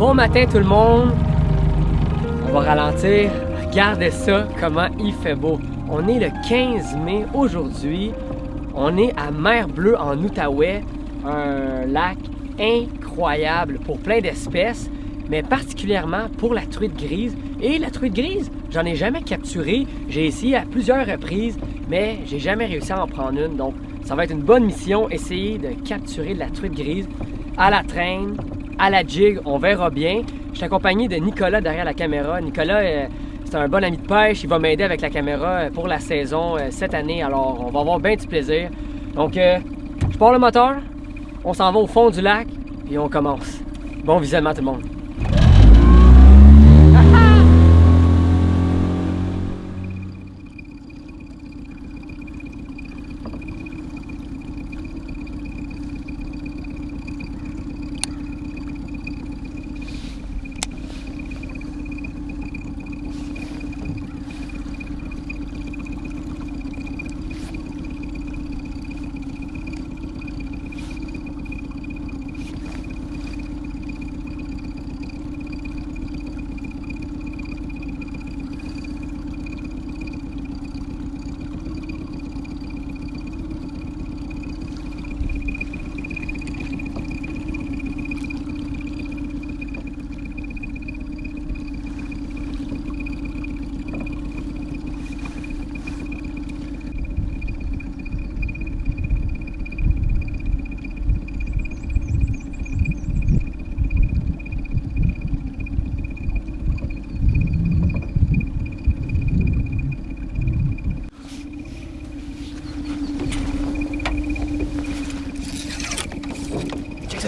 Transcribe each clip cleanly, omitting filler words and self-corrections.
Bon matin tout le monde. On va ralentir. Regardez ça, comment il fait beau. On est le 15 mai aujourd'hui. On est à Mer Bleue en Outaouais, un lac incroyable pour plein d'espèces, mais particulièrement pour la truite grise. Et la truite grise, j'en ai jamais capturé. J'ai essayé à plusieurs reprises, mais j'ai jamais réussi à en prendre une. Donc, ça va être une bonne mission, essayer de capturer de la truite grise à la traîne, à la jig, on verra bien. Je suis accompagné de Nicolas derrière la caméra. Nicolas, c'est un bon ami de pêche, il va m'aider avec la caméra pour la saison cette année, alors on va avoir bien du plaisir. Donc, je pars le moteur, on s'en va au fond du lac et on commence. Bon visionnement tout le monde.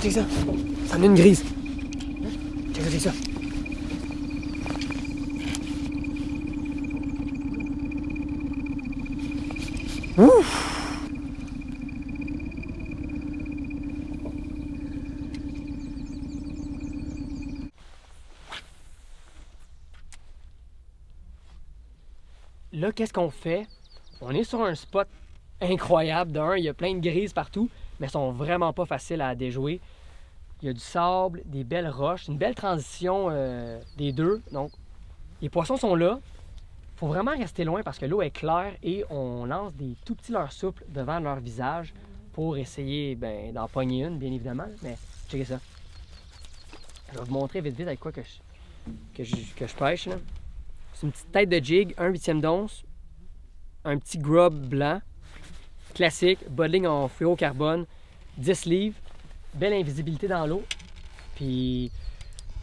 Check ça, ça en a une grise. Check ça. Ouf! Là, qu'est-ce qu'on fait? On est sur un spot incroyable. D'un, il y a plein de grises partout, mais elles sont vraiment pas faciles à déjouer. Il y a du sable, des belles roches, une belle transition des deux. Donc, les poissons sont là. Il faut vraiment rester loin parce que l'eau est claire et on lance des tout petits leurres souples devant leur visage pour essayer d'en pogner une, bien évidemment. Mais checkez ça. Je vais vous montrer vite avec quoi que je pêche. C'est une petite tête de jig, 1/8 d'once, un petit grub blanc, classique, bodling en fluorocarbone, 10 livres. Belle invisibilité dans l'eau. Puis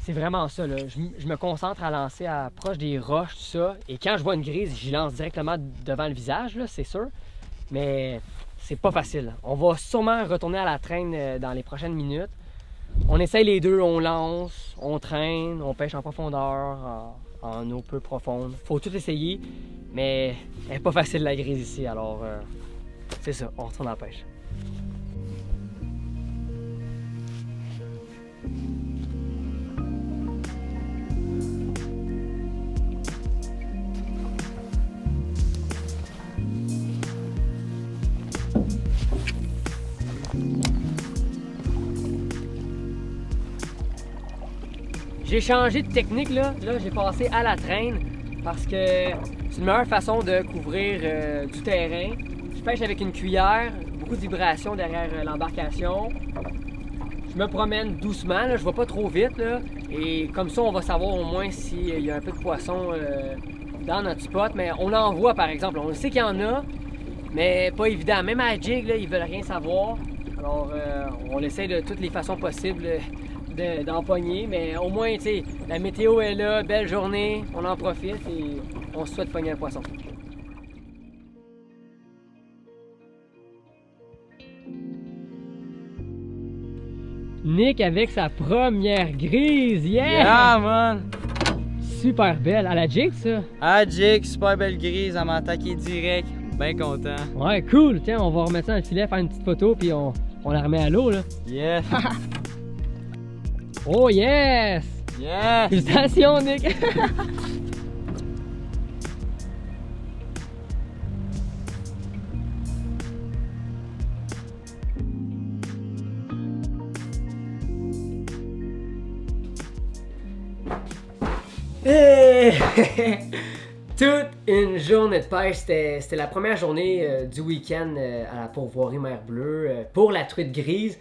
c'est vraiment ça, là. Je me concentre à lancer proche des roches, tout ça. Et quand je vois une grise, j'y lance directement devant le visage, là, c'est sûr. Mais c'est pas facile. On va sûrement retourner à la traîne dans les prochaines minutes. On essaye les deux, on lance, on traîne, on pêche en profondeur, en eau peu profonde. Faut tout essayer, mais elle est pas facile la grise ici, alors c'est ça, on retourne à la pêche. J'ai changé de technique là, j'ai passé à la traîne parce que c'est une meilleure façon de couvrir du terrain. Je pêche avec une cuillère, beaucoup de vibrations derrière l'embarcation. Je me promène doucement, là, je vais pas trop vite là, et comme ça on va savoir au moins s'il y a un peu de poisson dans notre spot. Mais on en voit par exemple, on sait qu'il y en a, mais pas évident. Même à la jig, là, ils veulent rien savoir. Alors on essaie de toutes les façons possibles d'empoigner, mais au moins, tu sais, la météo est là, belle journée, on en profite et on se souhaite pogner un poisson. Nick avec sa première grise, yeah! Yeah, man! Super belle, à la jig ça? À la jig, super belle grise, elle m'a attaqué direct, bien content. Ouais, cool, tiens, on va remettre ça dans le filet, faire une petite photo, puis on la remet à l'eau, là. Yes! Oh yes! Yes! Félicitations, Nick! Hey! Toute une journée de pêche. C'était la première journée du week-end à la pourvoirie Mer Bleue pour la truite grise.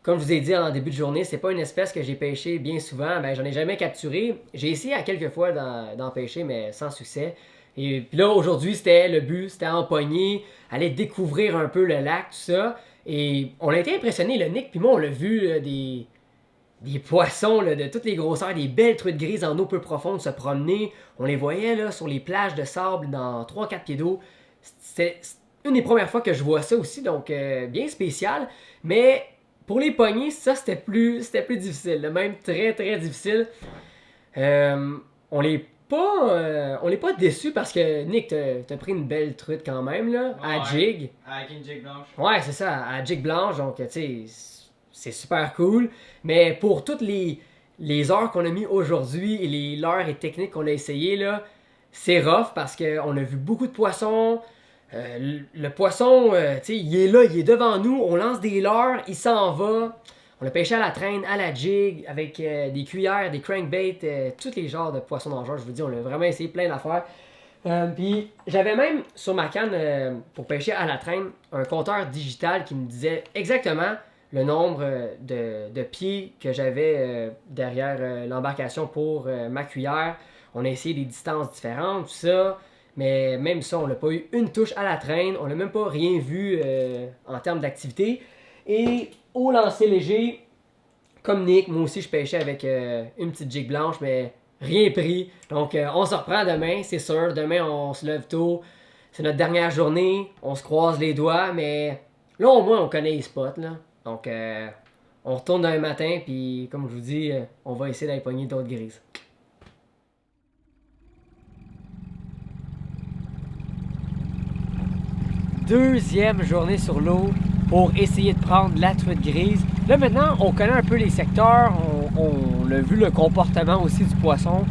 Comme je vous ai dit en début de journée, c'est pas une espèce que j'ai pêché bien souvent. Ben, j'en ai jamais capturé. J'ai essayé à quelques fois d'en pêcher, mais sans succès. Et puis là, aujourd'hui, le but, c'était empoigner, aller découvrir un peu le lac, tout ça. Et on a été impressionnés, le Nick puis moi, on l'a vu, là, des poissons là, de toutes les grosseurs, des belles truites grises en eau peu profonde se promener. On les voyait là, sur les plages de sable dans 3-4 pieds d'eau. C'est une des premières fois que je vois ça aussi, donc bien spécial. Mais pour les poignées, ça c'était plus difficile, là, même très très difficile. On n'est pas déçus parce que Nick, t'as pris une belle truite quand même là, à jig. Avec une jig blanche. Ouais, c'est ça, à jig blanche, donc tu sais, c'est super cool. Mais pour toutes les heures qu'on a mis aujourd'hui et les leurres et techniques qu'on a essayé là, c'est rough parce qu'on a vu beaucoup de poissons. Le poisson, tu sais, il est là, il est devant nous, on lance des leurres, il s'en va. On a pêché à la traîne, à la jig, avec des cuillères, des crankbaits, tous les genres de poissons nageurs. Je vous dis, on a vraiment essayé plein d'affaires. Puis j'avais même sur ma canne pour pêcher à la traîne un compteur digital qui me disait exactement le nombre de pieds que j'avais derrière l'embarcation pour ma cuillère. On a essayé des distances différentes, tout ça. Mais même ça, on n'a pas eu une touche à la traîne. On n'a même pas rien vu en termes d'activité. Et au lancer léger, comme Nick, moi aussi je pêchais avec une petite jig blanche, mais rien pris. Donc on se reprend demain, c'est sûr. Demain on se lève tôt. C'est notre dernière journée. On se croise les doigts, mais là au moins on connaît les spots. Là. Donc on retourne demain matin, puis comme je vous dis, on va essayer d'aller pogner d'autres grises. Deuxième journée sur l'eau pour essayer de prendre la truite grise. Là maintenant, on connaît un peu les secteurs, on a vu le comportement aussi du poisson.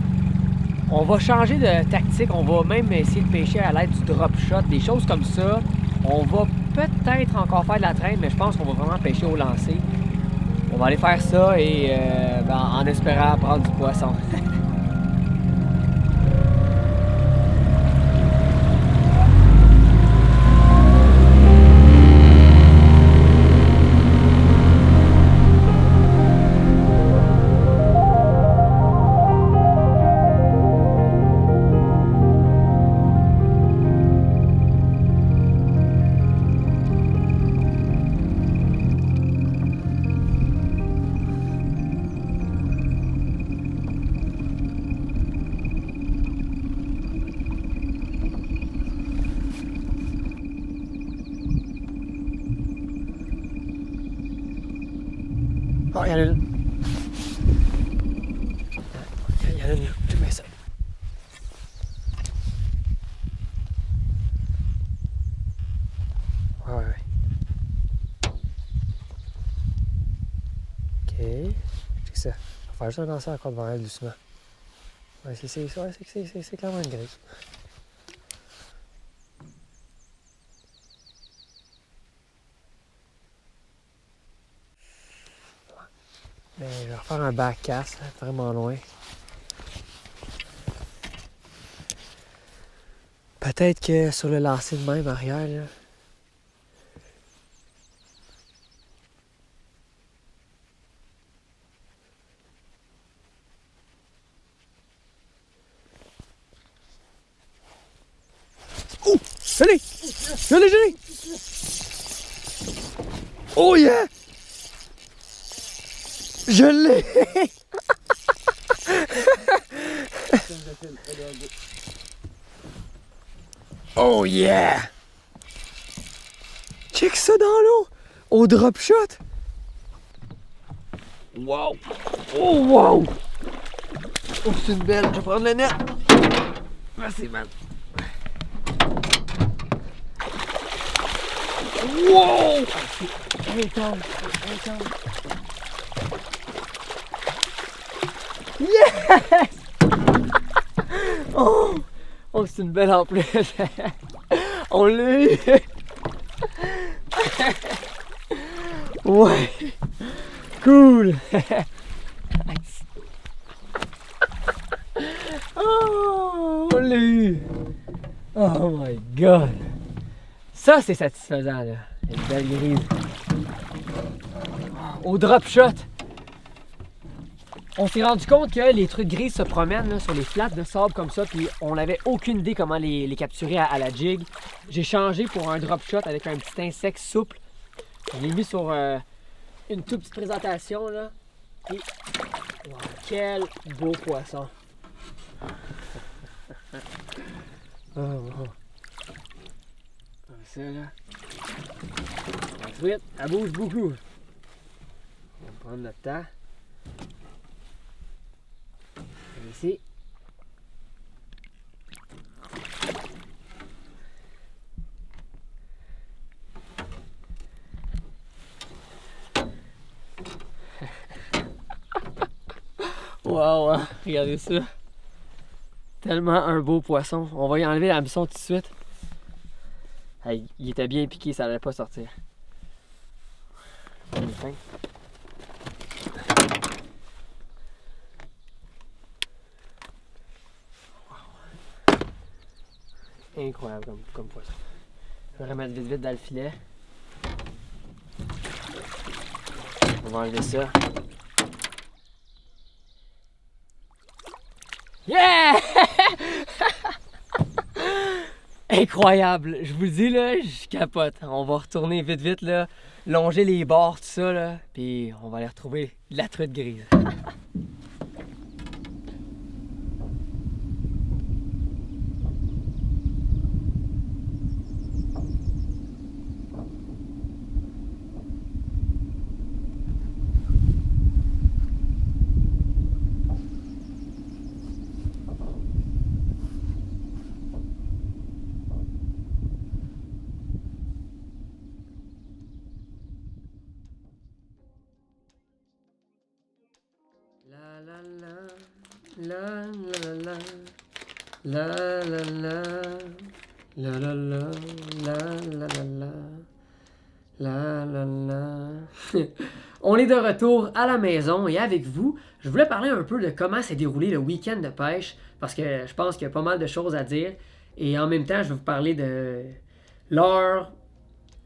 On va changer de tactique, on va même essayer de pêcher à l'aide du drop shot, des choses comme ça. On va peut-être encore faire de la traîne, mais je pense qu'on va vraiment pêcher au lancer. On va aller faire ça et en espérant prendre du poisson. Oh, il y en a une. Il y en a une. Tu mets ça. Ouais. Ok. C'est ça. On va faire juste un lancer encore devant elle doucement. Ouais, c'est clairement une grise. Mais je vais refaire un back cast, vraiment loin. Peut-être que sur le lancer de même arrière, là. Oh! Je l'ai! Oh yeah! Je l'ai! Oh yeah! Check ça dans l'eau! Au drop shot! Wow! Oh wow! Oh c'est une belle! Je vais prendre le net! Merci man! Wow! Intense! Yes! Oh! Oh, c'est une belle en plus! On l'a eu! Ouais! Cool! l'a eu! Oh my god! Ça, c'est satisfaisant, là. Une belle grise. Au drop shot, on s'est rendu compte que les truites grises se promènent là, sur les flats de sable comme ça, puis on n'avait aucune idée comment les capturer à la jig. J'ai changé pour un drop shot avec un petit insecte souple. Je l'ai mis sur une toute petite présentation, là. Et wow, quel beau poisson! Oh, wow. Comme ça, là. La truite, elle bouge beaucoup. On va prendre notre temps. Ici. Wow, hein? Regardez ça. Tellement un beau poisson. On va y enlever la hameçon tout de suite. Hey, il était bien piqué, ça allait pas sortir. Incroyable comme poisson. Je vais remettre vite dans le filet. On va enlever ça. Yeah! Incroyable! Je vous le dis là, je capote. On va retourner vite là, longer les bords, tout ça là, puis on va aller retrouver la truite grise. La la la la la la la la la la la la la la. On est de retour à la maison et avec vous, je voulais parler un peu de comment s'est déroulé le week-end de pêche parce que je pense qu'il y a pas mal de choses à dire et en même temps, je vais vous parler de l'heure,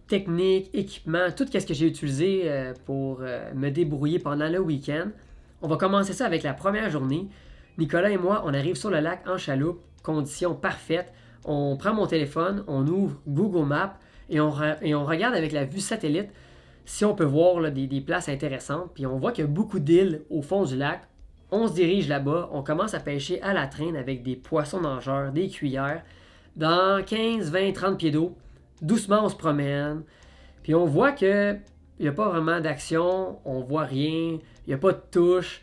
technique, équipement, tout ce que j'ai utilisé pour me débrouiller pendant le week-end. On va commencer ça avec la première journée. Nicolas et moi, on arrive sur le lac en chaloupe, conditions parfaites. On prend mon téléphone, on ouvre Google Maps et on regarde avec la vue satellite si on peut voir là, des places intéressantes. Puis on voit qu'il y a beaucoup d'îles au fond du lac. On se dirige là-bas, on commence à pêcher à la traîne avec des poissons nageurs, des cuillères, dans 15, 20, 30 pieds d'eau. Doucement, on se promène. Puis on voit qu'il n'y a pas vraiment d'action, on voit rien, il n'y a pas de touche.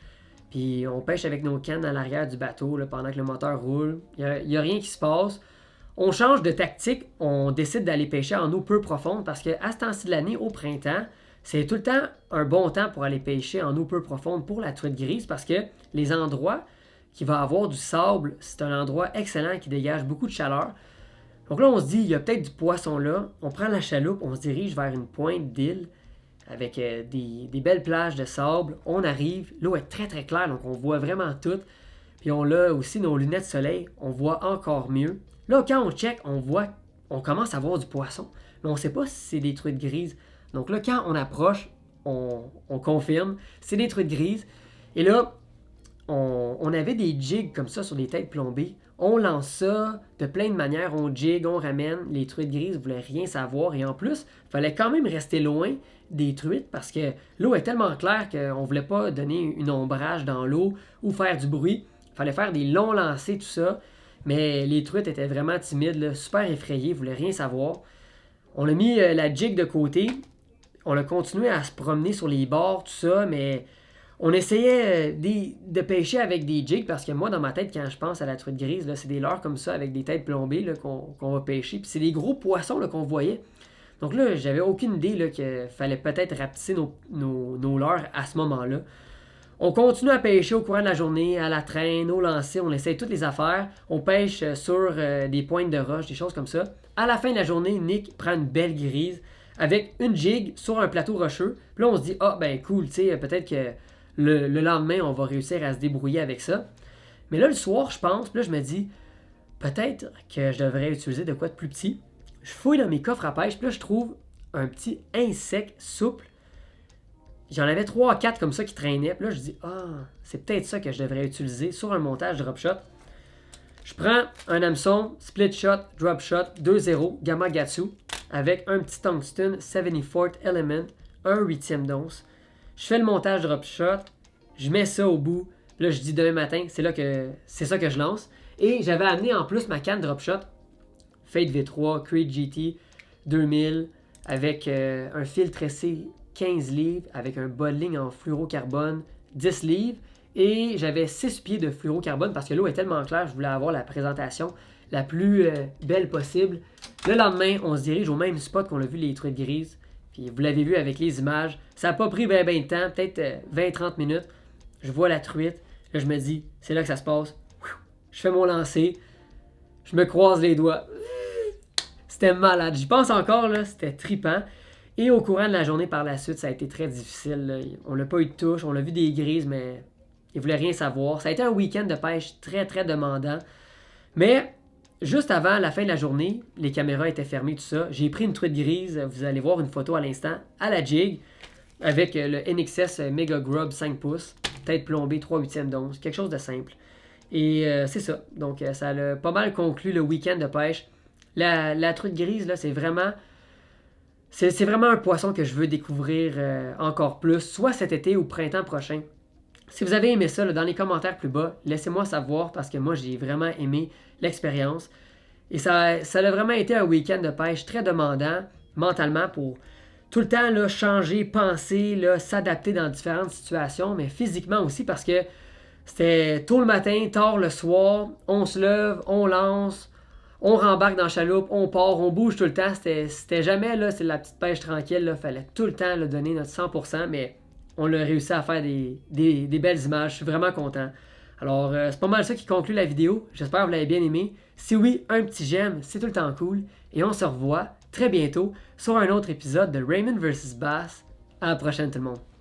Puis on pêche avec nos cannes à l'arrière du bateau là, pendant que le moteur roule. Il n'y a rien qui se passe. On change de tactique, on décide d'aller pêcher en eau peu profonde parce qu'à ce temps-ci de l'année, au printemps, c'est tout le temps un bon temps pour aller pêcher en eau peu profonde pour la truite grise parce que les endroits qui vont avoir du sable, c'est un endroit excellent qui dégage beaucoup de chaleur. Donc là, on se dit, il y a peut-être du poisson là. On prend la chaloupe, on se dirige vers une pointe d'île avec des belles plages de sable. On arrive, l'eau est très très claire, donc on voit vraiment tout. Puis on a aussi nos lunettes de soleil, on voit encore mieux. Là, quand on check, on commence à voir du poisson, mais on ne sait pas si c'est des truites grises. Donc là, quand on approche, on confirme, c'est des truites grises. Et là, on avait des jigs comme ça sur des têtes plombées. On lance ça de plein de manières, on jig, on ramène. Les truites grises ne voulaient rien savoir. Et en plus, il fallait quand même rester loin des truites parce que l'eau est tellement claire qu'on ne voulait pas donner une ombrage dans l'eau ou faire du bruit. Il fallait faire des longs lancers, tout ça. Mais les truites étaient vraiment timides, là, super effrayées, ne voulaient rien savoir. On a mis la jig de côté. On a continué à se promener sur les bords, tout ça, mais on essayait de pêcher avec des jigs parce que moi, dans ma tête, quand je pense à la truite grise, là, c'est des leurres comme ça avec des têtes plombées là, qu'on va pêcher. Puis c'est des gros poissons là, qu'on voyait. Donc là, j'avais aucune idée là, qu'il fallait peut-être rapetisser nos leurres à ce moment-là. On continue à pêcher au courant de la journée, à la traîne, au lancer, on essaye toutes les affaires. On pêche sur des pointes de roche, des choses comme ça. À la fin de la journée, Nick prend une belle grise avec une jig sur un plateau rocheux. Puis là, on se dit, ah ben cool, tu sais, peut-être que le lendemain, on va réussir à se débrouiller avec ça. Mais là, le soir, je pense, puis là, je me dis, peut-être que je devrais utiliser de quoi de plus petit. Je fouille dans mes coffres à pêche, puis là, je trouve un petit insecte souple. J'en avais 3 à 4 comme ça qui traînaient. Puis là, je dis, c'est peut-être ça que je devrais utiliser sur un montage drop shot. Je prends un hameçon, split shot, drop shot, 2-0, Gamakatsu, avec un petit tungsten 74th element, un 8e d'once. Je fais le montage drop shot, je mets ça au bout. Là, je dis demain matin, c'est ça que je lance. Et j'avais amené en plus ma canne drop shot, Fate V3, Creed GT 2000, avec un fil tressé 15 livres, avec un bowling en fluorocarbone 10 livres. Et j'avais 6 pieds de fluorocarbone parce que l'eau est tellement claire, je voulais avoir la présentation la plus belle possible. Le lendemain, on se dirige au même spot qu'on a vu les truites grises. Puis vous l'avez vu avec les images. Ça n'a pas pris bien de temps, peut-être 20-30 minutes. Je vois la truite. Là, je me dis, c'est là que ça se passe. Je fais mon lancer. Je me croise les doigts. C'était malade. J'y pense encore, là. C'était trippant. Et au courant de la journée par la suite, ça a été très difficile. Là. On n'a pas eu de touche. On a vu des grises, mais ils ne voulaient rien savoir. Ça a été un week-end de pêche très, très demandant. Mais juste avant la fin de la journée, les caméras étaient fermées, tout ça. J'ai pris une truite grise. Vous allez voir une photo à l'instant à la jig avec le NXS Mega Grub 5 pouces. Tête plombée 3/8 d'once. Quelque chose de simple. Et c'est ça. Donc, ça a pas mal conclu le week-end de pêche. La truite grise, là, c'est vraiment un poisson que je veux découvrir encore plus, soit cet été ou printemps prochain. Si vous avez aimé ça, là, dans les commentaires plus bas, laissez-moi savoir parce que moi, j'ai vraiment aimé l'expérience. Et ça a vraiment été un week-end de pêche très demandant mentalement pour tout le temps là, changer, penser, là, s'adapter dans différentes situations, mais physiquement aussi parce que c'était tôt le matin, tard le soir, on se lève, on lance, on rembarque dans la chaloupe, on part, on bouge tout le temps. C'était jamais là, c'est la petite pêche tranquille. Il fallait tout le temps là, donner notre 100%, mais on a réussi à faire des belles images. Je suis vraiment content. Alors, c'est pas mal ça qui conclut la vidéo. J'espère que vous l'avez bien aimé. Si oui, un petit j'aime, c'est tout le temps cool. Et on se revoit très bientôt sur un autre épisode de Raymond vs Bass. À la prochaine tout le monde.